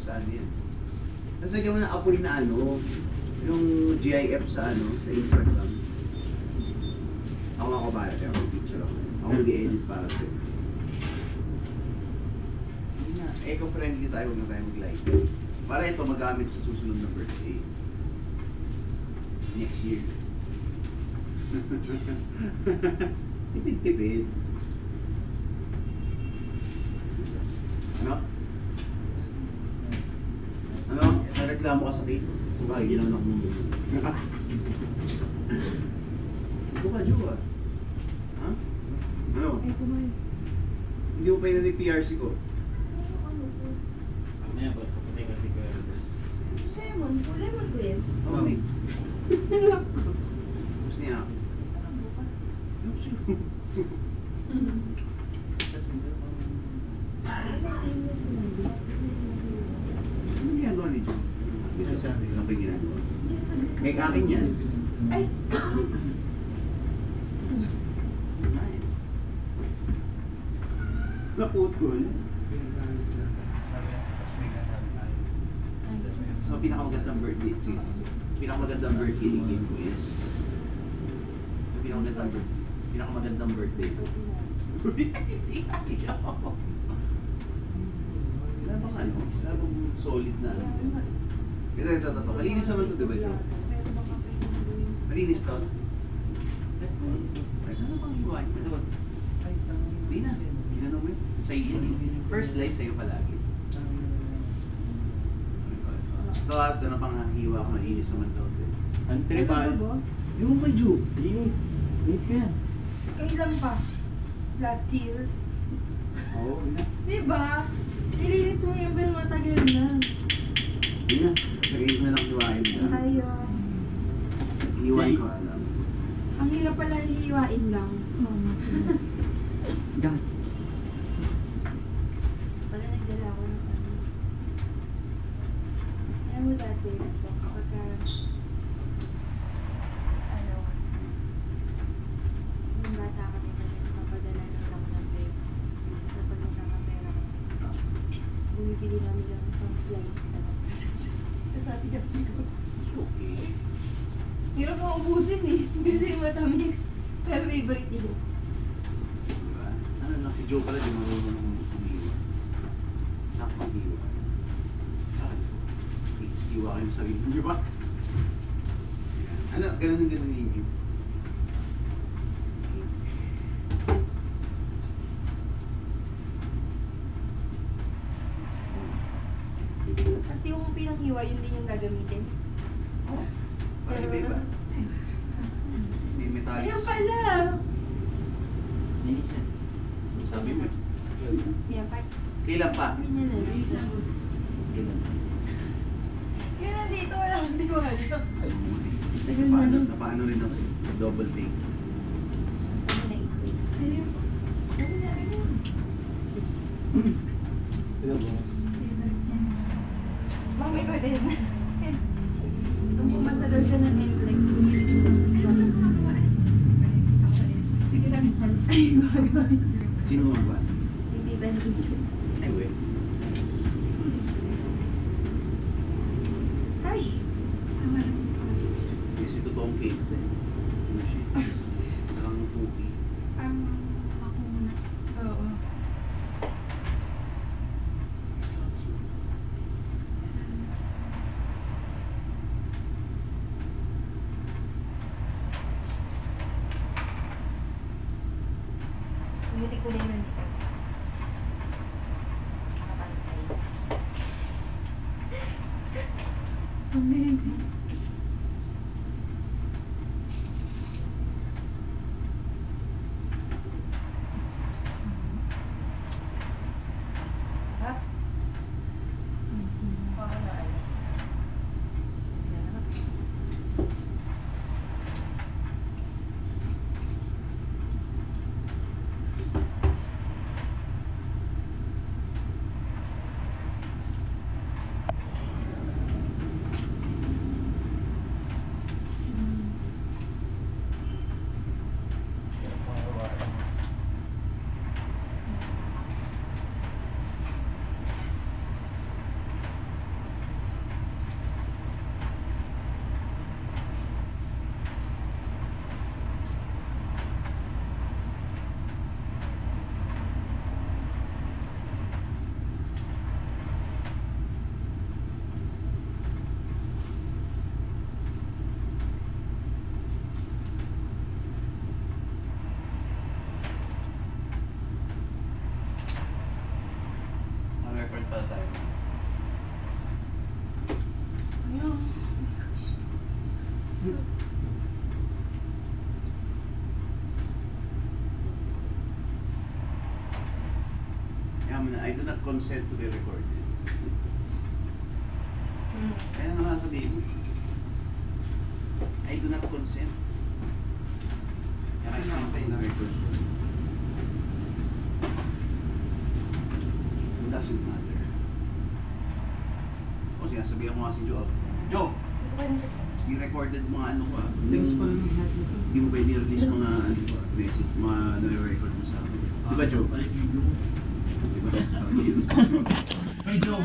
sa ano yan. Tapos lagyan mo ng apoy na ano, yung GIF sa ano, sa Instagram. Ako nga ko para, kaya ako picture ako. Ako mag-edit para sa'yo. Hindi na, eco-friendly tayo, huwag na tayo mag-like. Para ito magamit sa susunod na birthday. Next year. Tipid-tipid. Ano? Ano? Nareklamo ka sa cake? Sabay, ginawa na kong mundo. Ito ka, Jowa. Ha? Ano? Ay, kumaris. Hindi mo pa yun yung PRC ko. Ano po? Ano yan, boss? Kapatay kasi ko yun. Lemon. Lemon ko yan. Oo, eh. Nalap ko. Gusto niya ako. Parang bukas. Yung siyo. Ano ginagawa ni John? Ano ba yung ginagawa? May akin yan. Ay! Naputol. So, pinakamagandang birthday. Sige. Pinakamagandang birthday game ko is... Pinakamagandang birthday ko. Wala bang ano? Wala bang solid na ano? Ito. Malinis naman ito, di ba, Joe? Malinis to? Ay, ano bang iwan? Hindi na. Hindi na naman. Sa'yo yan eh. First slice sa'yo palagi. Ito at ano pang hiwa ko, malinis naman daw. Ang cerebral. Yung kay Joe. Linis. Linis ko yan. Kailan pa? Last year? Oo, yun na. Diba? Nilinis mo yung pero matagal na. Yun na. Sagayit na lang hiwain na. Tayo. Hiwain ko alam. Ang hirap pala hihiwain lang. Gas. Pala nagdala ako ng ano. Alam mo dati, kapag nung bata kami kasi nakapadala ng lang ng pera. Kapag nagkakapera ko, bumibili namin lang isang slice na lang. Tapos ati gabi ko. It's okay. Hirap mo ubusin eh. Kasi matamis. Pero favorite nila. Diba? Ano lang, si Joe pala di marunong humiwa. Nakapaghiwa. Hiwa kayo sa sarili, di ba? Ano, ganun ninyo. Kasi yung pinanghiwa, yun din yung gagamitin. Oh, parang iba. May metallics. Ayun pala! Linis yan. Sabi mo. Yan pa. Kailan pa? Hindi na lang. Kailan? Yun nandito, walang diwala. Ay, buti. Tagal na nun. Napaano rin ako. Double take. Ano naisip? Ayun. Ano na rin yun? Ito, boss. Mami ko din. Nung pumasa daw siya ng Netflix, bumili siya ng isa. Sige lang. Ay, gagawin. Sino nga ba? Hindi ba naisip? Ay, wait. Ay! Kasi totoong cake din. Ano siya? Parang cookie. Oo. Umuti ko na yun nandito. Nakapantay. Amazing. Ha? Baka na ano. do not consent to be recorded. Kaya nga sabihin mo. I do not consent. Kaya nga yung record. It doesn't matter. O sinasabihan mo nga si Joe. Joe! I-recorded mga ano ko ah. Hindi mo pwede release mga ano ko, message, mga nare-record mo sa akin. Diba Joe? Diba? Hey Joe!